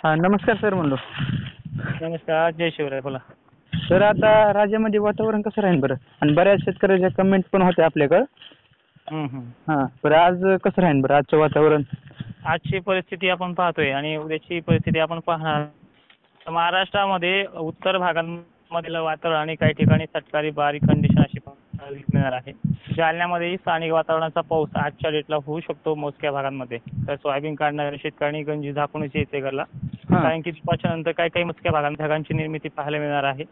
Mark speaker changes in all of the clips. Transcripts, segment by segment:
Speaker 1: हा नमस्कार सर म्हणलो.
Speaker 2: नमस्कार, जय शिवराय. बोला.
Speaker 1: सर आता राज्यामध्ये वातावरण कसं राहील बरं? आणि बऱ्याच शेतकऱ्याच्या कमेंट पण होत्या आपल्याकडं.
Speaker 2: हं, हं.
Speaker 1: हां बरं आज कसं राहील बरं आजचं वातावरण?
Speaker 2: आजची परिस्थिती आपण पाहतोय आणि उद्याची परिस्थिती आपण पाहणार. तर महाराष्ट्रामध्ये उत्तर भागांमधील वातावरण आणि काही ठिकाणी सटकारी बारीक कंडिशन अशी मिळणार आहे. जालन्यामध्येही स्थानिक वातावरणाचा पाऊस आजच्या डेटला होऊ शकतो मोजक्या भागांमध्ये. तर सोयाबीन काढणाऱ्या शेतकऱ्यांनी गंजी झाकूनच यायचे घरला.
Speaker 1: हां
Speaker 2: कारण की दुपारच्या नंतर काही काही मोजक्या भागात ढगांची निर्मिती पाहायला मिळणार आहे.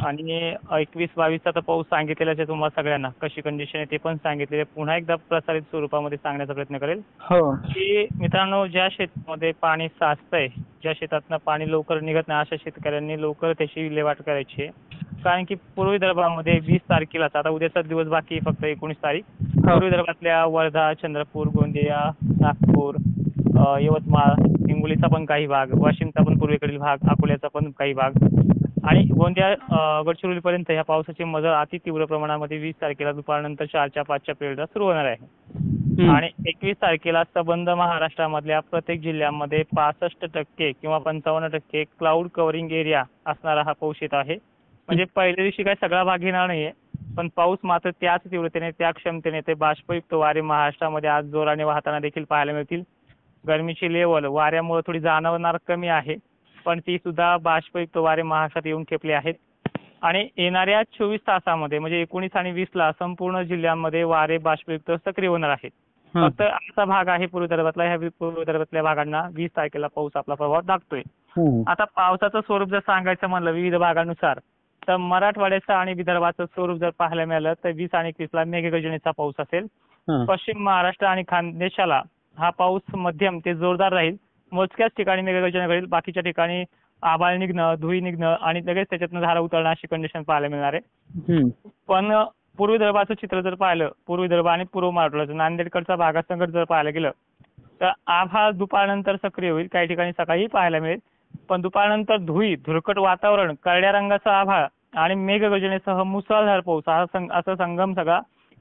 Speaker 2: आणि 21-22चा तर पाऊस सांगितलेलाच आहे तुम्हाला सगळ्यांना. कशी कंडिशन आहे ते पण सांगितलेलं आहे. पुन्हा एकदा प्रसारित स्वरूपामध्ये सांगण्याचा प्रयत्न करेल
Speaker 1: हो
Speaker 2: की मित्रांनो, ज्या शेतामध्ये पाणी साचतंय, ज्या शेतातनं पाणी लवकर निघत नाही अशा शेतकऱ्यांनी लवकर त्याची विल्हेवाट करायची आहे. कारण की पूर्व विदर्भामध्ये 20 तारखेलाच, आता उद्याचा दिवस बाकी आहे फक्त 19 तारीख, पूर्व विदर्भातल्या वर्धा, चंद्रपूर, गोंदिया, नागपूर, यवतमाळ, हिंगोलीचा पण काही भाग, वाशिमचा पण पूर्वेकडील भाग, अकोल्याचा पण काही भाग आणि गोंदिया गडचिरोलीपर्यंत ह्या पावसाची मजल अति तीव्र प्रमाणामध्ये 20 तारखेला दुपारनंतर 4च्या 5च्या पिरियडला सुरू होणार आहे. आणि 21 तारखेला संबंध महाराष्ट्रामधल्या प्रत्येक जिल्ह्यामध्ये 65% किंवा 55% क्लाउड कव्हरिंग एरिया असणारा हा पाऊस येत आहे. म्हणजे पहिल्या दिवशी काही सगळा भाग घेणार नाहीये, पण पाऊस मात्र त्याच तीव्रतेने, त्या क्षमतेने ते बाष्पयुक्त वारे महाराष्ट्रामध्ये आज जोराने वाहताना देखील पाहायला मिळतील. गरमीची लेवल वाऱ्यामुळे थोडी जाणवणार कमी आहे, पण ती सुद्धा बाष्पयुक्त वारे महाराष्ट्रात येऊन ठेपले आहेत. आणि येणाऱ्या 24 तासामध्ये म्हणजे 19 आणि 20ला संपूर्ण जिल्ह्यांमध्ये वारे बाष्पयुक्त सक्रिय होणार आहेत. फक्त असा भाग आहे पूर्व विदर्भातला, ह्या पूर्व विदर्भातल्या भागांना 20 तारखेला पाऊस आपला प्रभाव दाखतोय. आता पावसाचं स्वरूप जर सांगायचं म्हणलं विविध भागानुसार, तर मराठवाड्याचं आणि विदर्भाचं स्वरूप जर पाहायला मिळालं तर 20 आणि 21ला मेघगर्जनेचा पाऊस असेल. पश्चिम महाराष्ट्र आणि खानदेशाला हा पाऊस मध्यम ते जोरदार राहील. मोजक्याच ठिकाणी मेघगर्जना घडेल, बाकीच्या ठिकाणी आभाळ निघणं, धुळी निघणं आणि लगेच त्याच्यातनं धारा उतरणं अशी कंडिशन पाहायला मिळणार आहे. पण पूर्व विदर्भाचं चित्र जर पाहिलं, पूर्व विदर्भ आणि पूर्व मराठवाड्याचं नांदेडकडचा भागासंगत जर पाहायला गेलं तर आभाळ दुपारनंतर सक्रिय होईल, काही ठिकाणी सकाळी पाहायला मिळेल. पण दुपारनंतर धुळकट वातावरण, करड्या रंगाचं आभाळ आणि मेघगर्जनेसह मुसळधार पाऊस असा संगम सगळा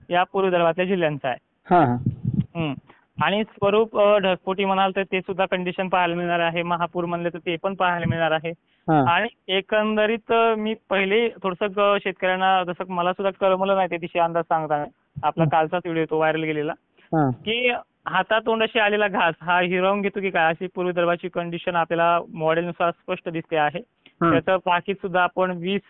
Speaker 2: या पूर्व विदर्भातल्या जिल्ह्यांचा आहे. आणि स्वरूप ढगफुटी म्हणाल तर ते सुद्धा कंडिशन पाहायला मिळणार आहे. महापूर म्हणले तर ते पण पाहायला मिळणार आहे. आणि एकंदरीत मी पहिले थोडंसं शेतकऱ्यांना, जसं मला सुद्धा कळमलं नाही त्या दिवशी अंदाज सांगताना, आपला कालचाच व्हिडिओ तो व्हायरल गेलेला, की हातातोंडाशी आलेला घास हा हिरावून घेतो की काय, अशी पूर्व विदर्भाची कंडिशन आपल्याला मॉडेलनुसार स्पष्ट दिसते आहे. त्याचं बाकीत सुद्धा आपण 20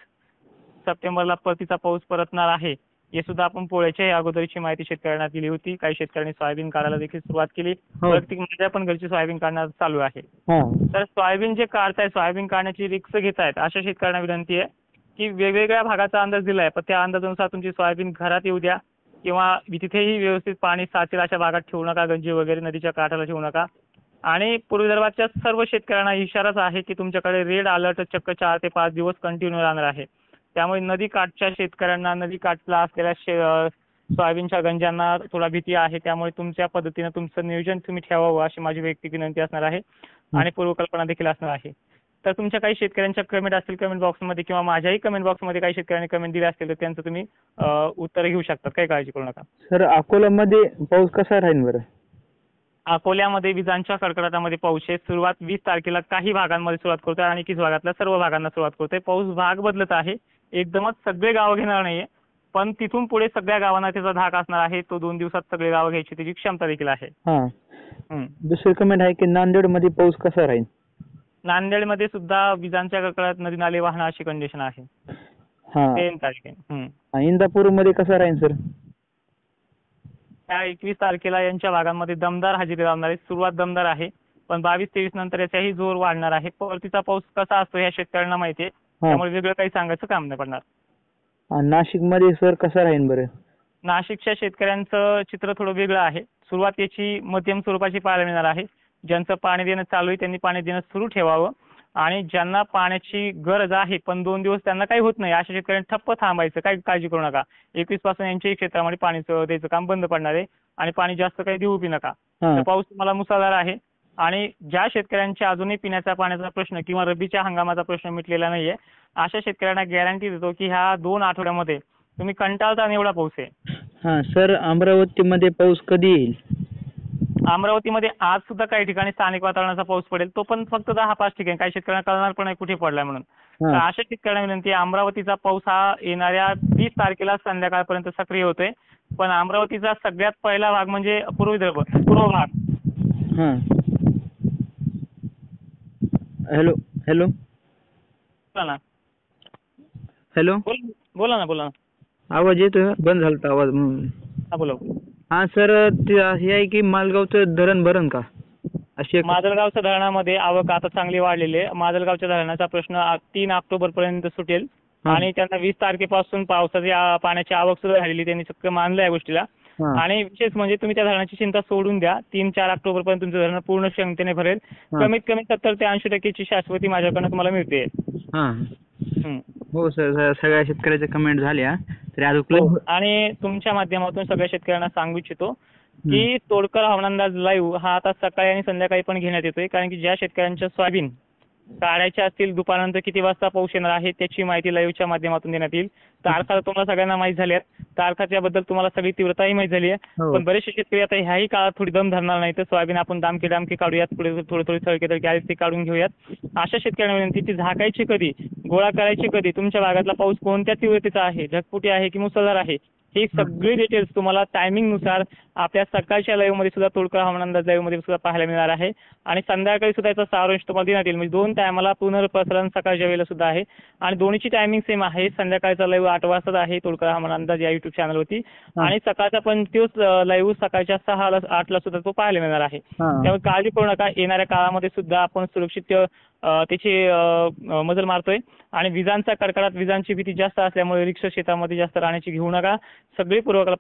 Speaker 2: सप्टेंबरला परतीचा पाऊस परतणार आहे, हे सुद्धा आपण पोळ्याच्या अगोदरची माहिती शेतकऱ्यांना दिली होती. काही शेतकऱ्यांनी सोयाबीन काढायला देखील सुरुवात केली. प्रत्येक माझ्या पण घरची सोयाबीन काढणं चालू आहे. तर सोयाबीन जे काढतायत, सोयाबीन काढण्याची रिस्क घेतायत अशा शेतकऱ्यांना विनंती आहे की वेगवेगळ्या भागाचा अंदाज दिलाय, पण त्या अंदाजानुसार तुमची सोयाबीन घरात येऊ द्या किंवा तिथेही व्यवस्थित पाणी साचेल अशा भागात ठेवू नका, गंजी वगैरे नदीच्या काठाला ठेवू नका. आणि पूर्व विदर्भाच्या सर्व शेतकऱ्यांना इशाराच आहे की तुमच्याकडे रेड अलर्ट चक्क 4 ते 5 दिवस कंटिन्यू राहणार आहे. त्यामुळे नदी काठच्या शेतकऱ्यांना, नदी काठला असलेल्या सोयाबीनच्या गंजांना थोडा भीती आहे. त्यामुळे तुमच्या पद्धतीनं तुमचं नियोजन तुम्ही ठेवावं अशी माझी वैयक्तिक विनंती असणार आहे आणि पूर्वकल्पना देखील असणार आहे. तर तुमच्या काही शेतकऱ्यांच्या कमेंट असतील कमेंट बॉक्समध्ये किंवा माझ्याही कमेंट बॉक्समध्ये काही शेतकऱ्यांनी कमेंट दिले असतील तर त्यांचं तुम्ही उत्तर घेऊ शकता. काही काळजी करू नका.
Speaker 1: सर अकोल्यामध्ये पाऊस कसा राहील बरं?
Speaker 2: अकोल्यामध्ये विजांच्या कडकडाटामध्ये पाऊस आहे. सुरुवात 20 तारखेला काही भागांमध्ये सुरुवात करतोय आणि 21 भागातल्या सर्व भागांना सुरुवात करतोय. पाऊस भाग बदलत आहे. एकदमच सगळे गावं घेणार नाहीये, पण तिथून पुढे सगळ्या गावांना त्याचा धाक असणार आहे. तो 2 दिवसात सगळे गावं घ्यायची त्याची क्षमता देखील आहे.
Speaker 1: दुसरी कमेंट आहे की नांदेडमध्ये पाऊस कसा राहील?
Speaker 2: नांदेडमध्ये सुद्धा विजांच्या कडकडाटात नदी नाले वाहणं अशी कंडिशन आहे. 3 तारखेला.
Speaker 1: इंदापूरमध्ये कसा राहील सर?
Speaker 2: त्या 21 तारखेला यांच्या भागांमध्ये दमदार हजेरी लावणार आहे. सुरुवात दमदार आहे, पण 22-23 नंतर याचाही जोर वाढणार आहे. परतीचा पाऊस कसा असतो ह्या शेतकऱ्यांना माहिती आहे, त्यामुळे वेगळं काही सांगायचं काम नाही पडणार.
Speaker 1: नाशिकमध्ये सर कसा राहील बरं?
Speaker 2: नाशिकच्या शेतकऱ्यांचं चित्र थोडं वेगळं आहे. सुरुवात याची मध्यम स्वरूपाची पाहायला मिळणार आहे. ज्यांचं पाणी देणं चालू आहे त्यांनी पाणी देणं सुरू ठेवावं आणि ज्यांना पाण्याची गरज आहे पण 2 दिवस त्यांना काही होत नाही अशा शेतकऱ्यांनी ठप्प थांबायचं, काही काळजी करू नका. 21 पासून यांच्याही क्षेत्रामध्ये पाणी द्यायचं काम बंद पडणार आहे आणि पाणी जास्त काही देऊ बी नका. तर पाऊस तुम्हाला मुसळधार आहे. आणि ज्या शेतकऱ्यांच्या अजूनही पिण्याच्या पाण्याचा प्रश्न किंवा रब्बीच्या हंगामाचा प्रश्न मिटलेला नाहीये अशा शेतकऱ्यांना गॅरंटी देतो की ह्या 2 आठवड्यामध्ये तुम्ही कंटाळता एवढा पाऊस आहे.
Speaker 1: सर अमरावतीमध्ये पाऊस कधी येईल?
Speaker 2: अमरावतीमध्ये आज सुद्धा काही ठिकाणी स्थानिक वातावरणाचा पाऊस पडेल, तो पण फक्त 10-5 ठिकाणी. काही शेतकऱ्यांना कळणार पण नाही कुठे पडलाय म्हणून. तर अशा शेतकऱ्यांना विनंती आहे, अमरावतीचा पाऊस हा येणाऱ्या 20 तारखेला संध्याकाळपर्यंत सक्रिय होतोय. पण अमरावतीचा सगळ्यात पहिला भाग म्हणजे पूर्व विदर्भ, पूर्व भाग.
Speaker 1: हां. हॅलो हॅलो
Speaker 2: बोला ना.
Speaker 1: हॅलो,
Speaker 2: बोला ना.
Speaker 1: आवाज येतोय? बंद झाला होता आवाज म्हणून.
Speaker 2: हा, बोला.
Speaker 1: हां सर, ते हे आहे की मालगावचं धरण भरण का? अशी एक
Speaker 2: माजलगावच्या धरणामध्ये आवक आता चांगली वाढलेली आहे. माजलगावच्या धरणाचा प्रश्न 3 ऑक्टोबरपर्यंत सुटेल आणि त्यांना 20 तारखेपासून पावसाची पाण्याची आवक सुरू झालेली, त्यांनी चक्क मानलं या गोष्टीला.
Speaker 1: हां.
Speaker 2: आणि विशेष म्हणजे तुम्ही त्या धरणाची चिंता सोडून द्या. 3-4 ऑक्टोबरपर्यंत तुमचं धरण पूर्ण क्षमतेने भरेल. कमीत कमी 70 ते 80% शाश्वती माझ्याकडनं तुम्हाला मिळते.
Speaker 1: हां. हो सर, सगळ्या शेतकऱ्याच्या कमेंट झाल्या. तरी अजून
Speaker 2: आणि तुमच्या माध्यमातून सगळ्या शेतकऱ्यांना सांगू इच्छितो की तोडकर हवामान अंदाज लाईव्ह हा आता सकाळी आणि संध्याकाळी पण घेण्यात येतोय. कारण की ज्या शेतकऱ्यांच्या सोयाबीन काढायच्या असतील दुपारनंतर किती वाजता पाऊस येणार आहे त्याची माहिती लाईव्हच्या माध्यमातून देण्यात येईल. तारखा तुम्हाला सगळ्यांना माहीत झाल्या आहेत. तारखाच्याबद्दल तुम्हाला सगळी तीव्रताही माहीत झाली आहे. पण बरेचसे शेतकरी आता ह्याही काळात थोडी दम धरणार नाही, तर सोयाबीन आपण दामकी काढूयात, पुढे थोडी थळके आले ते काढून घेऊयात. अशा शेतकऱ्यांना विनंती, ती झाकायची कधी, गोळा करायची कधी, तुमच्या भागातला पाऊस कोणत्या तीव्रतेचा आहे, ढगफुटी आहे की मुसळधार आहे, ही सगळी डिटेल्स तुम्हाला टायमिंगनुसार आपल्या सकाळच्या लाईव्हमध्ये सुद्धा तोडकर हवामान अंदाज लाईव्हमध्ये सुद्धा पाहायला मिळणार आहे. आणि संध्याकाळी सुद्धा याचा सारांश तुम्हाला देण्यात येईल. म्हणजे 2 टायमाला पुनर्प्रसारण सकाळच्या वेळेला सुद्धा आहे आणि दोन्हीची टायमिंग सेम आहे. संध्याकाळचा लाईव्ह 8 वाजता आहे तोडकर हवामान अंदाज या युट्यूब चॅनलवरती, आणि सकाळचा पण तोच लाईव्ह सकाळच्या 6ला 8ला सुद्धा तो पाहायला मिळणार आहे. त्यामुळे काळजी करू नका. येणाऱ्या काळामध्ये सुद्धा आपण सुरक्षित त्याची मजल मारतोय. आणि विजांचा कडकडाट, विजांची भीती जास्त असल्यामुळे रिक्षा शेतामध्ये जास्त राहण्याची घेऊ नका. सगळी पूर्वकल्पना